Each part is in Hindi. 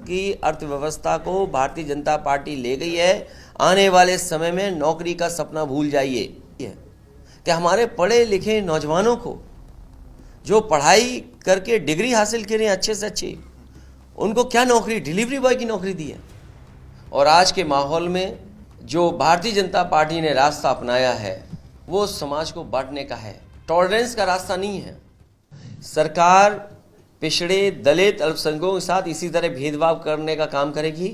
की अर्थव्यवस्था को भारतीय जनता पार्टी ले गई है। आने वाले समय में नौकरी का सपना भूल जाइए कि हमारे पढ़े लिखे नौजवानों को जो पढ़ाई करके डिग्री हासिल करें अच्छे से अच्छी, उनको क्या नौकरी, डिलीवरी बॉय की नौकरी दी है। और आज के माहौल में जो भारतीय जनता पार्टी ने रास्ता अपनाया है वो समाज को बांटने का है, टॉलरेंस का रास्ता नहीं है। सरकार पिछड़े दलित अल्पसंख्यकों के साथ इसी तरह भेदभाव करने का काम करेगी।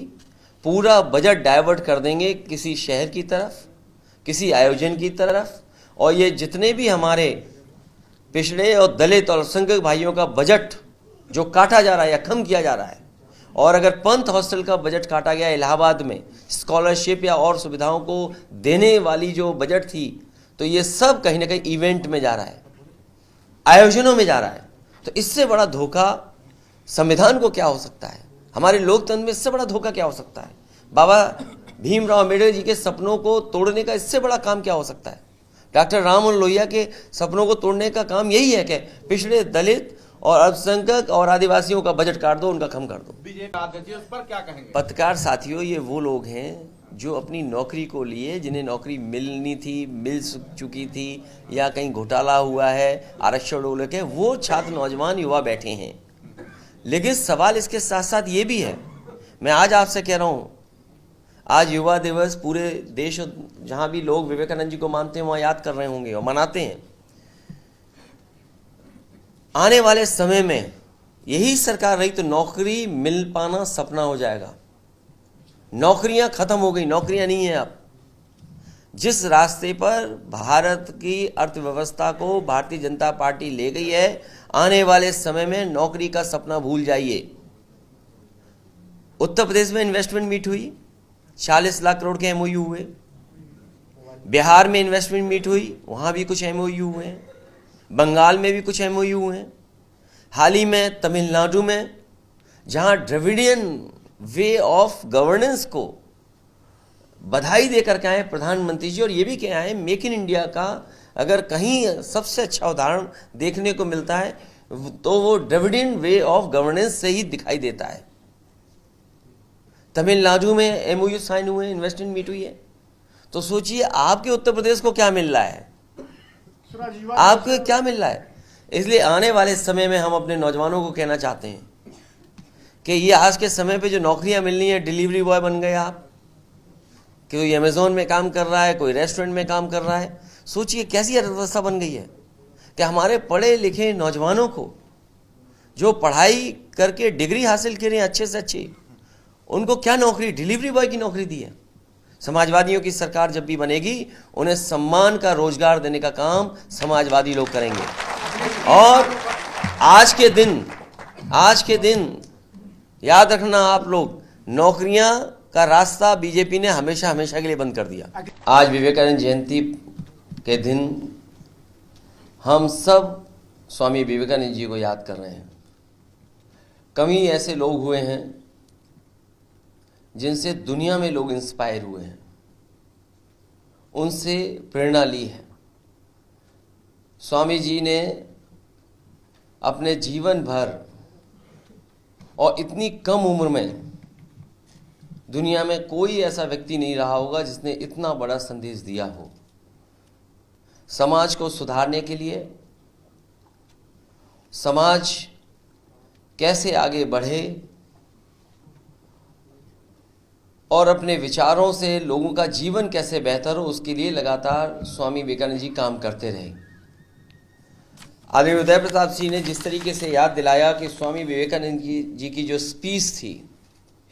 पूरा बजट डाइवर्ट कर देंगे किसी शहर की तरफ, किसी आयोजन की तरफ, और ये जितने भी हमारे पिछड़े और दलित और अल्पसंख्यक भाइयों का बजट जो काटा जा रहा है या कम किया जा रहा है, और अगर पंथ हॉस्टल का बजट काटा गया इलाहाबाद में, स्कॉलरशिप या और सुविधाओं को देने वाली जो बजट थी, तो ये सब कहीं ना कहीं इवेंट में जा रहा है, आयोजनों में जा रहा है। तो इससे बड़ा धोखा संविधान को क्या हो सकता है, हमारे लोकतंत्र में इससे बड़ा धोखा क्या हो सकता है। बाबा भीमराव अम्बेडकर जी के सपनों को तोड़ने का इससे बड़ा काम क्या हो सकता है। डॉक्टर राममनोहर लोहिया के सपनों को तोड़ने का काम यही है कि पिछड़े दलित और अल्पसंख्यक और आदिवासियों का बजट काट दो, उनका कम कर दो। बीजेपी उस पर क्या कहेंगे? पत्रकार साथियों, ये वो लोग हैं जो अपनी नौकरी को लिए, जिन्हें नौकरी मिलनी थी, मिल चुकी थी, या कहीं घोटाला हुआ है, आरक्षण को लेकर, वो छात्र नौजवान युवा बैठे हैं। लेकिन सवाल इसके साथ साथ ये भी है, मैं आज आपसे कह रहा हूँ, आज युवा दिवस पूरे देश, जहाँ भी लोग विवेकानंद जी को मानते हैं वहाँ याद कर रहे होंगे और मनाते हैं। आने वाले समय में यही सरकार रही तो नौकरी मिल पाना सपना हो जाएगा। नौकरियां खत्म हो गई, नौकरियां नहीं है अब। जिस रास्ते पर भारत की अर्थव्यवस्था को भारतीय जनता पार्टी ले गई है, आने वाले समय में नौकरी का सपना भूल जाइए। उत्तर प्रदेश में इन्वेस्टमेंट मीट हुई, 40 लाख करोड़ के एमओयू हुए। बिहार में इन्वेस्टमेंट मीट हुई, वहां भी कुछ एमओयू हुए हैं। बंगाल में भी कुछ एमओयू हुए हैं। हाल ही में तमिलनाडु में, जहां द्रविडियन वे ऑफ गवर्नेंस को बधाई देकर के आए प्रधानमंत्री जी, और ये भी कहा है मेक इन इंडिया का अगर कहीं सबसे अच्छा उदाहरण देखने को मिलता है तो वो द्रविडियन वे ऑफ गवर्नेंस से ही दिखाई देता है। तमिलनाडु में एमओयू साइन हुए, इन्वेस्टमेंट मीट हुई है। तो सोचिए आपके उत्तर प्रदेश को क्या मिल रहा है, आपको क्या मिल रहा है। इसलिए आने वाले समय में हम अपने नौजवानों को कहना चाहते हैं कि ये आज के समय पे जो नौकरियां मिलनी है, डिलीवरी बॉय बन गए आप, कोई अमेजोन में काम कर रहा है, कोई रेस्टोरेंट में काम कर रहा है। सोचिए कैसी अर्थव्यवस्था बन गई है कि हमारे पढ़े लिखे नौजवानों को जो पढ़ाई करके डिग्री हासिल करें अच्छे से अच्छी, उनको क्या नौकरी, डिलीवरी बॉय की नौकरी दी है। समाजवादियों की सरकार जब भी बनेगी, उन्हें सम्मान का रोजगार देने का काम समाजवादी लोग करेंगे। और आज के दिन याद रखना आप लोग, नौकरियां का रास्ता बीजेपी ने हमेशा हमेशा के लिए बंद कर दिया। आज विवेकानंद जयंती के दिन हम सब स्वामी विवेकानंद जी को याद कर रहे हैं। कई ऐसे लोग हुए हैं जिनसे दुनिया में लोग इंस्पायर हुए हैं, उनसे प्रेरणा ली है। स्वामी जी ने अपने जीवन भर और इतनी कम उम्र में, दुनिया में कोई ऐसा व्यक्ति नहीं रहा होगा जिसने इतना बड़ा संदेश दिया हो। समाज को सुधारने के लिए, समाज कैसे आगे बढ़े और अपने विचारों से लोगों का जीवन कैसे बेहतर हो, उसके लिए लगातार स्वामी विवेकानंद जी काम करते रहे। आदरणीय उदय प्रताप सिंह ने जिस तरीके से याद दिलाया कि स्वामी विवेकानंद जी की जो स्पीच थी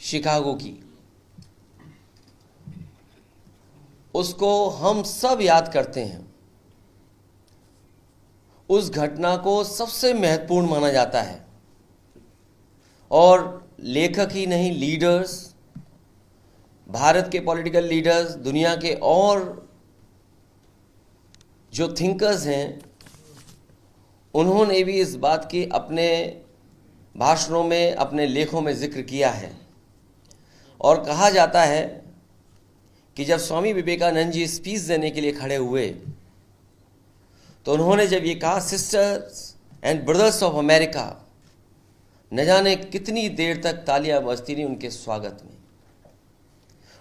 शिकागो की, उसको हम सब याद करते हैं। उस घटना को सबसे महत्वपूर्ण माना जाता है, और लेखक ही नहीं, लीडर्स, भारत के पॉलिटिकल लीडर्स, दुनिया के और जो थिंकर्स हैं, उन्होंने भी इस बात की अपने भाषणों में, अपने लेखों में जिक्र किया है। और कहा जाता है कि जब स्वामी विवेकानंद जी स्पीच देने के लिए खड़े हुए तो उन्होंने जब ये कहा, sisters and brothers of America, न जाने कितनी देर तक तालियां बजती रही उनके स्वागत में।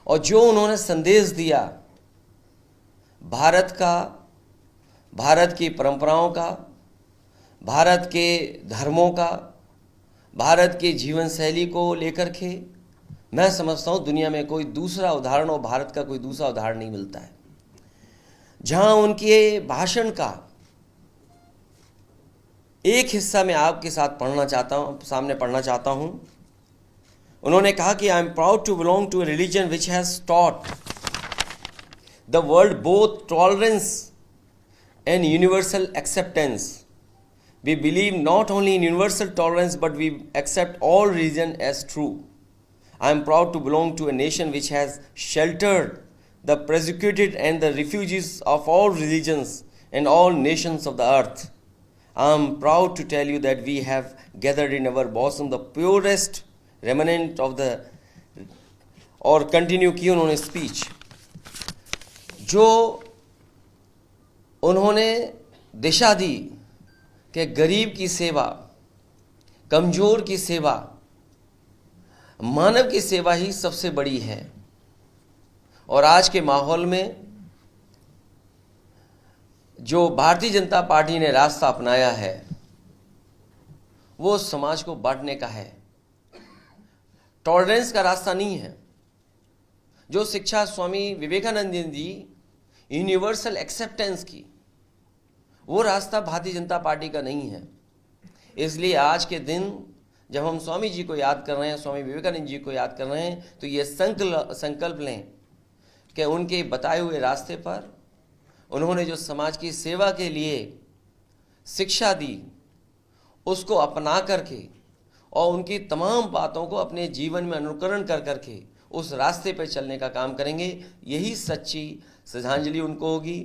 और जो उन्होंने संदेश दिया भारत का, भारत की परंपराओं का, भारत के धर्मों का, भारत की जीवन शैली को लेकर के, मैं समझता हूं दुनिया में कोई दूसरा उदाहरण और भारत का कोई दूसरा उदाहरण नहीं मिलता है। जहां उनके भाषण का एक हिस्सा मैं आपके साथ सामने पढ़ना चाहता हूं। उन्होंने कहा कि I am proud to belong to a religion which has taught the world both tolerance and universal acceptance. We believe not only in universal tolerance, but we accept all religion as true. I am proud to belong to a nation which has sheltered the persecuted and the refugees of all religions and all nations of the earth. I am proud to tell you that we have gathered in our bosom the purest remnant of the, और कंटिन्यू की उन्होंने स्पीच, जो उन्होंने दिशा दी कि गरीब की सेवा, कमजोर की सेवा, मानव की सेवा ही सबसे बड़ी है। और आज के माहौल में जो भारतीय जनता पार्टी ने रास्ता अपनाया है वो समाज को बांटने का है, टॉलरेंस का रास्ता नहीं है। जो शिक्षा स्वामी विवेकानंद जी यूनिवर्सल एक्सेप्टेंस की, वो रास्ता भारतीय जनता पार्टी का नहीं है। इसलिए आज के दिन जब हम स्वामी जी को याद कर रहे हैं, स्वामी विवेकानंद जी को याद कर रहे हैं, तो ये संकल्प लें कि उनके बताए हुए रास्ते पर उन्होंने जो समाज की सेवा के लिए शिक्षा दी उसको अपना करके और उनकी तमाम बातों को अपने जीवन में अनुकरण कर करके उस रास्ते पर चलने का काम करेंगे। यही सच्ची श्रद्धांजलि उनको होगी।